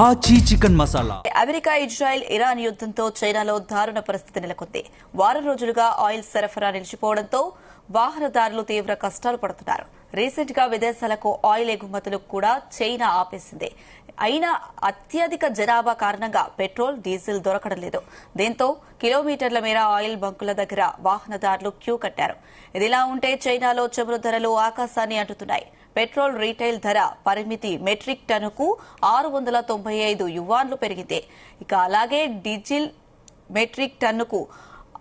ఆచి chicken masala. America, Israel, Iran యుద్ధంతో చైనాలో దారుణ పరిస్థితి నెలకొంది. వారం రోజులుగా ఆయిల్ సరఫరా నిలిచిపోవడంతో వాహనదారులు తీవ్ర కష్టాలు పడుతున్నారు. రీసెంట్ గా విదేశాలకు ఆయిల్ ఎగుమతులు కూడా చైనా ఆపేసింది. అయినా అత్యధిక జనాభా కారణంగా పెట్రోల్, డీజిల్ దొరకడం లేదు. దీంతో కిలోమీటర్ల మేర ఆయిల్ బంకుల దగ్గర వాహనదారులు క్యూ కట్టారు. ఇదిలా ఉంటే చైనాలో చమురు ధరలు ఆకాశాన్ని అంటుతున్నాయి. పెట్రోల్ రీటైల్ ధర పరిమితి మెట్రిక్ టన్నుకు 695 యువాన్లు పెరిగింది. ఇక అలాగే డీజిల్ మెట్రిక్ టన్నుకు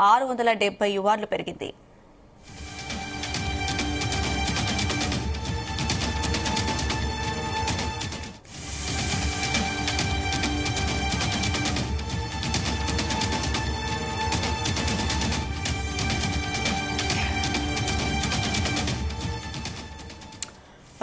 670 యువాన్లు పెరిగింది.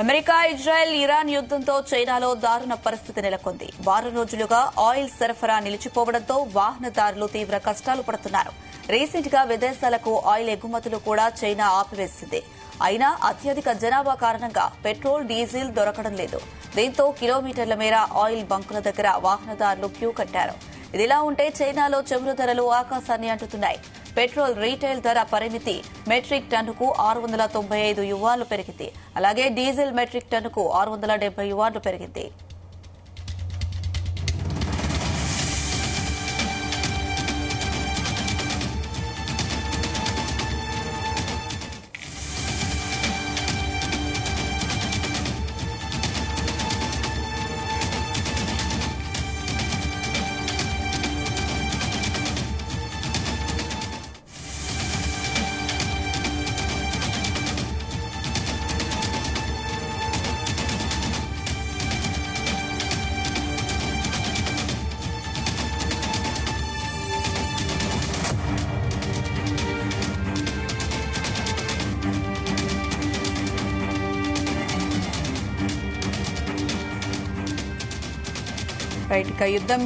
అమెరికా, ఇజ్రాయెల్, ఇరాన్ యుద్ధంతో చైనాలో దారుణ పరిస్థితి నెలకొంది. వారం రోజులుగా ఆయిల్ సరఫరా నిలిచిపోవడంతో వాహనదారులు తీవ్ర కష్టాలు పడుతున్నారు. రీసెంట్ గా విదేశాలకు ఆయిల్ ఎగుమతులు కూడా చైనా ఆపివేసింది. అయినా అత్యధిక జనాభా కారణంగా పెట్రోల్, డీజిల్ దొరకడం లేదు. దీంతో కిలోమీటర్ల మేర ఆయిల్ బంకుల దగ్గర వాహనదారులు క్యూ కట్టారు. ఇదిలా ఉంటే చైనాలో చమురు ధరలు ఆకాశాన్ని అంటుతున్నాయి. పెట్రోల్ రీటైల్ ధర పరిమితి మెట్రిక్ టన్నుకు 695 యువాన్లు పెరిగింది. అలాగే డీజిల్ మెట్రిక్ టన్నుకు 670 యువాన్లు పెరిగింది. ఇక యుద్ధం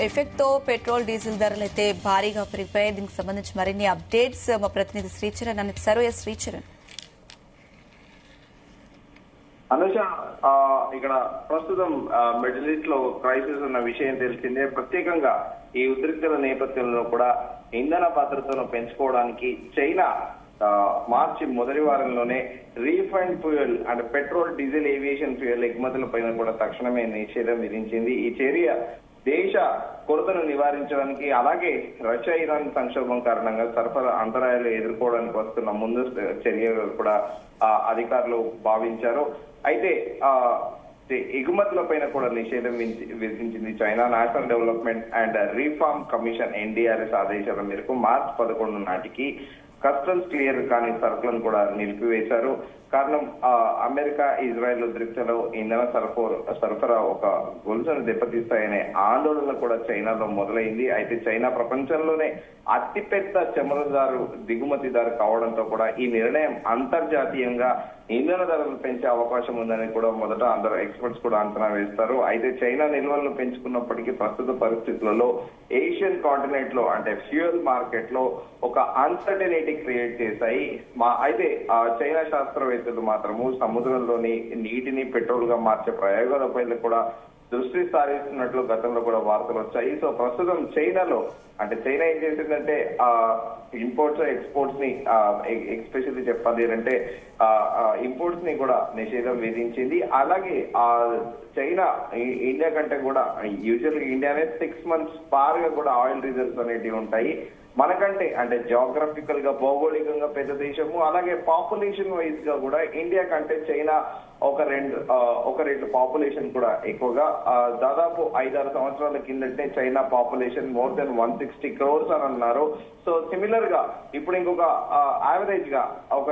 ఎఫెక్ట్ తో పెట్రోల్, డీజిల్ ధరలైతే భారీగా పెరిగిపోయాయి. దీనికి సంబంధించి మరిన్ని అప్డేట్స్ మా ప్రతినిధి శ్రీచరణ్ అందిస్తారు. శ్రీచరణ్, అనుష, ఇక్కడ ప్రస్తుతం మిడిల్ ఈస్ట్ లో క్రైసిస్ ఉన్న విషయం తెలిసిందే. ప్రత్యేకంగా ఈ ఉద్రిక్తల నేపథ్యంలో కూడా ఇంధన భద్రతను పెంచుకోవడానికి చైనా మార్చి మొదటి వారంలోనే రీఫైండ్ ఫ్యూయల్ అంటే పెట్రోల్, డీజిల్, ఏవియేషన్ ఫ్యూయల్ ఎగుమతుల పైన కూడా తక్షణమే నిషేధం విధించింది. ఈ చర్య దేశ కొరతను నివారించడానికి, అలాగే రష్యా, ఇరాన్ సంక్షోభం కారణంగా సరఫరా అంతరాయాలు ఎదుర్కోవడానికి వస్తున్న ముందు చర్యగా కూడా అధికారులు భావించారు. అయితే ఎగుమతుల పైన కూడా నిషేధం విధించింది China. National development and reform commission NDRS ఆదేశాల మేరకు మార్చి 11 నాటికి కస్టమ్స్ క్లియర్ కాని సరుకులను కూడా నిలిపివేశారు. కారణం అమెరికా, ఇజ్రాయెల్ ఉద్రిక్తలో ఇంధన సరఫరా ఒక గొలుసును దెబ్బతీస్తాయనే ఆందోళన కూడా చైనాలో మొదలైంది. అయితే చైనా ప్రపంచంలోనే అతిపెద్ద చమురుదారు, దిగుమతిదారు కావడంతో కూడా ఈ నిర్ణయం అంతర్జాతీయంగా ఇంధన ధరలు పెంచే అవకాశం ఉందని కూడా మొదట అందరూ ఎక్స్పర్ట్స్ కూడా అంచనా వేస్తారు. అయితే చైనా నిల్వలను పెంచుకున్నప్పటికీ ప్రస్తుత పరిస్థితులలో ఏషియన్ కాంటినెంట్ లో అంటే ఫ్యూయల్ మార్కెట్ లో ఒక అన్సర్టనిటీ క్రియేట్ చేశాయి. అయితే చైనా శాస్త్రవేత్తలు మాత్రము సముద్రంలోని నీటిని పెట్రోల్ గా మార్చే ప్రయోగాలపై కూడా దృష్టి సారిస్తున్నట్లు గతంలో కూడా వార్తలు వచ్చాయి. సో ప్రస్తుతం చైనాలో అంటే చైనా ఏం చేసిందంటే ఇంపోర్ట్స్, ఎక్స్పోర్ట్స్ ని ఎస్పెషల్లీ చెప్పాలి అంటే ఇంపోర్ట్స్ ని కూడా నిషేధం విధించింది. అలాగే చైనా ఇండియా కంటే కూడా యూజువల్ గా ఇండియానే 6 months పారుగా కూడా ఆయిల్ రిజర్వ్స్ అనేటివి ఉంటాయి. మనకంటే అంటే జియోగ్రఫికల్ గా, భౌగోళికంగా పెద్ద దేశము, అలాగే పాపులేషన్ వైజ్ గా కూడా ఇండియా కంటే చైనా ఒక రెండు పాపులేషన్ కూడా ఎక్కువగా. దాదాపు 5-6 సంవత్సరాల కిందటే China population more than 160 crores అని అన్నారు. సో సిమిలర్ గా ఇప్పుడు ఇంకొక యావరేజ్ గా ఒక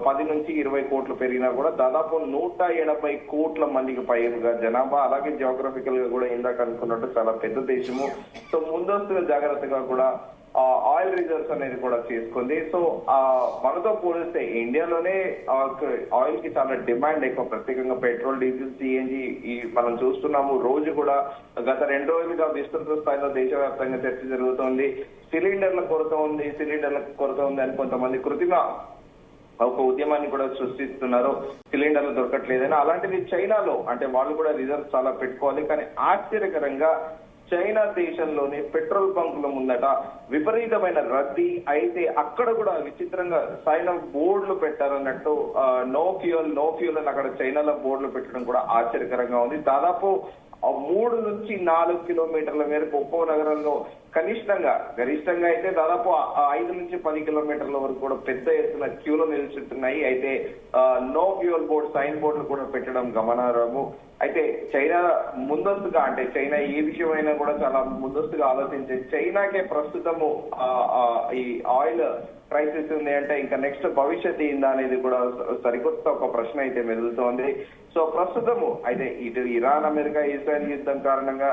10 నుంచి 20 కోట్లు పెరిగినా కూడా దాదాపు 180 కోట్ల మందికి పైగా జనాభా. అలాగే జియోగ్రఫికల్ గా కూడా ఇందాక అనుకున్నట్టు చాలా పెద్ద దేశము. సో ముందస్తుగా జాగ్రత్తగా కూడా ఆయిల్ రిజర్వ్స్ అనేది కూడా చేసుకుంది. సో మనతో పోలిస్తే ఇండియాలోనే ఆయిల్ కి చాలా డిమాండ్ ఎక్కువ, ప్రత్యేకంగా పెట్రోల్, డీజిల్, CNG మనం చూస్తున్నాము. రోజు కూడా గత 2 రోజులుగా విస్తృత స్థాయిలో దేశవ్యాప్తంగా చర్చ జరుగుతోంది. సిలిండర్ల కొరత ఉంది అని కొంతమంది కృత్రిమ ఒక ఉద్యమాన్ని కూడా సృష్టిస్తున్నారు, సిలిండర్లు దొరకట్లేదని. అలాంటిది చైనాలో అంటే వాళ్ళు కూడా రిజర్వ్ చాలా పెట్టుకోవాలి. కానీ ఆశ్చర్యకరంగా చైనా దేశంలోని పెట్రోల్ బంకుల ముందట విపరీతమైన రద్దీ అయితే అక్కడ కూడా విచిత్రంగా సైన్ ఆఫ్ బోర్డులు పెట్టారన్నట్టు నో ఫ్యూయల్ అని అక్కడ చైనాలో బోర్డులు పెట్టడం కూడా ఆశ్చర్యకరంగా ఉంది. దాదాపు 3 నుంచి 4 కిలోమీటర్ల మేరకు ఒక్కో నగరంలో గరిష్టంగా అయితే దాదాపు 5 నుంచి 10 కిలోమీటర్ల వరకు కూడా పెద్ద ఎత్తున క్యూలో నిలుచుంటున్నాయి. అయితే నో ఫ్యూయల్ సైన్ బోర్డులు కూడా పెట్టడం గమనార్హము. అయితే చైనా ముందస్తుగా అంటే చైనా ఏ విషయమైనా కూడా చాలా ముందస్తుగా ఆలోచించే చైనాకే ప్రస్తుతము ఈ ఆయిల్ క్రైసిస్ ఉంది అంటే ఇంకా నెక్స్ట్ భవిష్యత్ ఏందా అనేది కూడా సరికొత్త ఒక ప్రశ్న అయితే మెదులుతోంది. సో ప్రస్తుతము అయితే ఇటు ఇరాన్ అమెరికా ఇజ్రాయెల్ యుద్ధం కారణంగా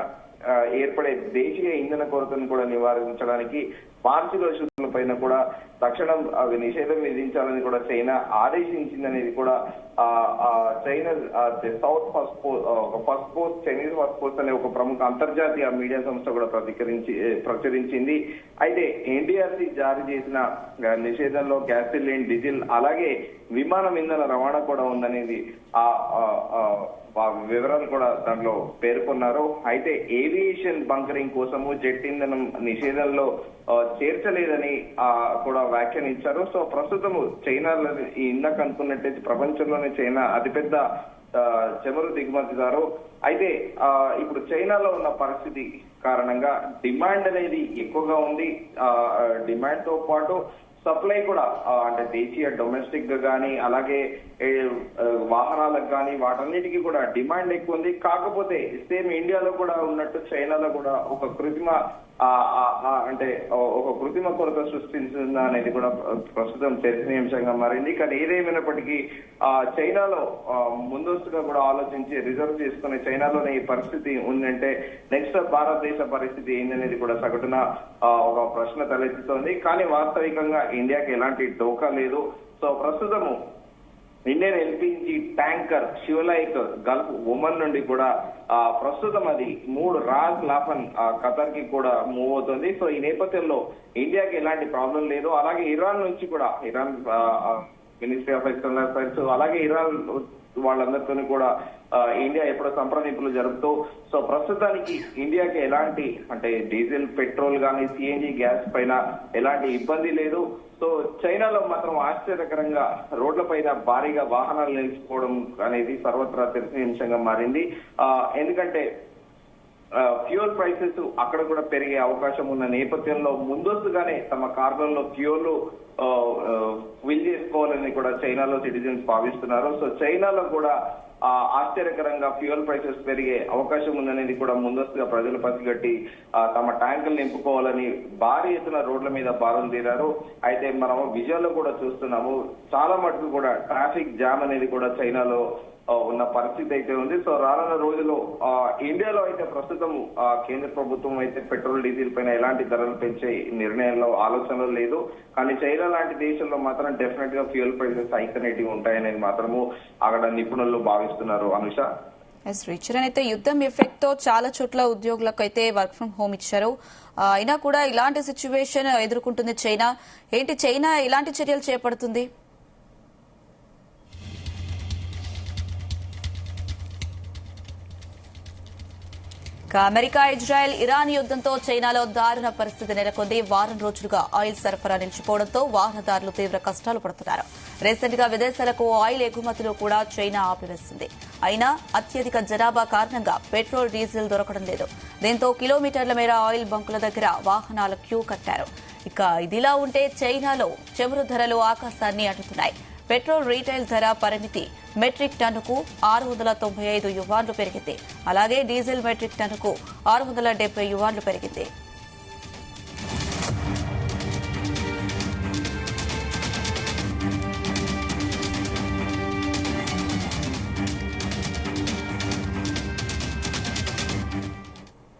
ఏర్పడే దేశీయ ఇంధన కొరతను కూడా నివారించడానికి వార్షిక శుద్ధుల పైన కూడా తక్షణం అవి నిషేధం విధించాలని కూడా చైనా ఆదేశించిందనేది కూడా China south first post Chinese first post అనే ఒక ప్రముఖ అంతర్జాతీయ మీడియా సంస్థ కూడా ప్రచురించింది. అయితే ఎన్డీఆర్సీ జారీ చేసిన నిషేధంలో గ్యాసిలిన్, డీజిల్ అలాగే విమానం ఇంధన రవాణా కూడా ఉందనేది వివరాలు కూడా దాంట్లో పేర్కొన్నారు. అయితే ఏవియేషన్ బంకరింగ్ కోసము జెట్ ఇంధనం నిషేధంలో చేర్చలేదని కూడా వ్యాఖ్యానించారు. సో ప్రస్తుతము చైనాలో ఇందాక అనుకున్నట్టయితే ప్రపంచంలోనే చైనా అతిపెద్ద చమురు దిగుమతిదారు. అయితే ఇప్పుడు చైనాలో ఉన్న పరిస్థితి కారణంగా డిమాండ్ అనేది ఎక్కువగా ఉంది. డిమాండ్ తో పాటు సప్లై కూడా అంటే దేశీయ డొమెస్టిక్ గా కానీ అలాగే వాహనాలకు కానీ వాటన్నిటికీ కూడా డిమాండ్ ఎక్కువ ఉంది. కాకపోతే సేమ్ ఇండియాలో కూడా ఉన్నట్టు చైనాలో కూడా ఒక కృత్రిమ కొరత సృష్టించిందా అనేది కూడా ప్రస్తుతం చర్చనీయాంశంగా మారింది. కానీ ఏదేమైనప్పటికీ చైనాలో ముందస్తుగా కూడా ఆలోచించి రిజర్వ్ చేసుకునే చైనాలోనే ఈ పరిస్థితి ఉందంటే నెక్స్ట్ భారతదేశ పరిస్థితి ఏందనేది కూడా సగటున ఒక ప్రశ్న తలెత్తుతోంది. కానీ వాస్తవికంగా ఇండియాకి ఎలాంటి డోకా లేదు. సో ప్రస్తుతము Indian LPG tanker Shivalik Gulf Oman నుండి కూడా ప్రస్తుతం అది 3 రాజ్ లాఫన్ ఖతర్ కి కూడా మూవ్ అవుతుంది. సో ఈ నేపథ్యంలో ఇండియాకి ఎలాంటి ప్రాబ్లం లేదు. అలాగే ఇరాన్ నుంచి కూడా Iran ministry of external affairs అలాగే ఇరాన్ వాళ్ళందరితో కూడా ఇండియా ఎప్పుడో సంప్రదింపులు జరుపుతూ సో ప్రస్తుతానికి ఇండియాకి ఎలాంటి అంటే డీజిల్, పెట్రోల్ కానీ సిఎన్జి గ్యాస్ పైన ఎలాంటి ఇబ్బంది లేదు. సో చైనాలో మాత్రం ఆశ్చర్యకరంగా రోడ్ల పైన భారీగా వాహనాలు నిలిచిపోవడం అనేది సర్వత్రా చర్చనీయాంశంగా మారింది. ఎందుకంటే ఫ్యూయల్ ప్రైసెస్ అక్కడ కూడా పెరిగే అవకాశం ఉన్న నేపథ్యంలో ముందస్తుగానే తమ కార్లలో ఫ్యూయల్ ఫిల్ చేసుకోవాలని కూడా చైనాలో సిటిజన్స్ భావిస్తున్నారు. సో చైనాలో కూడా ఆశ్చర్యకరంగా ఫ్యూయల్ ప్రైసెస్ పెరిగే అవకాశం ఉందనేది కూడా ముందస్తుగా ప్రజలు పసిగట్టి తమ ట్యాంకులు నింపుకోవాలని భారీ ఎత్తున రోడ్ల మీద బారులు తీరారు. అయితే మనం విజువల్లో కూడా చూస్తున్నాము చాలా మటుకు కూడా ట్రాఫిక్ జామ్ అనేది కూడా చైనాలో ఉన్న పరిస్థితి అయితే ఉంది. సో రానున్న రోజుల్లో ఇండియాలో అయితే ప్రస్తుతం కేంద్ర ప్రభుత్వం అయితే పెట్రోల్, డీజిల్ పైన ఎలాంటి ధరలు పెంచే నిర్ణయంలో ఆలోచనలు లేదు. కానీ చైనా లాంటి దేశంలో మాత్రం డెఫినెట్ గా ఫ్యూయల్ ప్రైసెస్ హైక్ అనేటివి ఉంటాయనేది మాత్రము అక్కడ నిపుణులు భావిస్తున్నారు. అనుష, శ్రీచరణ్, అయితే యుద్ధం ఎఫెక్ట్ తో చాలా చోట్ల ఉద్యోగులకు అయితే వర్క్ ఫ్రం హోమ్ ఇచ్చారు. అయినా కూడా ఇలాంటి సిచ్యువేషన్ ఎదుర్కొంటుంది చైనా. చైనా ఎలాంటి చర్యలు చేపడుతుంది? అమెరికా, ఇజ్రాయెల్, ఇరాన్ యుద్ధంతో చైనాలో దారుణ పరిస్థితి నెలకొంది. వారం రోజులుగా ఆయిల్ సరఫరా నిలిచిపోవడంతో వాహనదారులు తీవ్ర కష్టాలు పడుతున్నారు. రీసెంట్ గా విదేశాలకు ఆయిల్ ఎగుమతులు కూడా చైనా ఆపివేసింది. అయినా అత్యధిక జనాభా కారణంగా పెట్రోల్, డీజిల్ దొరకడం లేదు. దీంతో కిలోమీటర్ల మేర ఆయిల్ బంకుల దగ్గర వాహనాల క్యూ కట్టారు. ఇక ఇదిలా ఉంటే చైనాలో చమురు ధరలు ఆకాశాన్ని అంటుతున్నాయి. పెట్రోల్ రీటైల్ ధర పరిమితి మెట్రిక్ టన్నుకు 695 యువాన్లు పెరిగింది. అలాగే డీజిల్ మెట్రిక్ టన్నుకు 670 యువాన్లు పెరిగింది.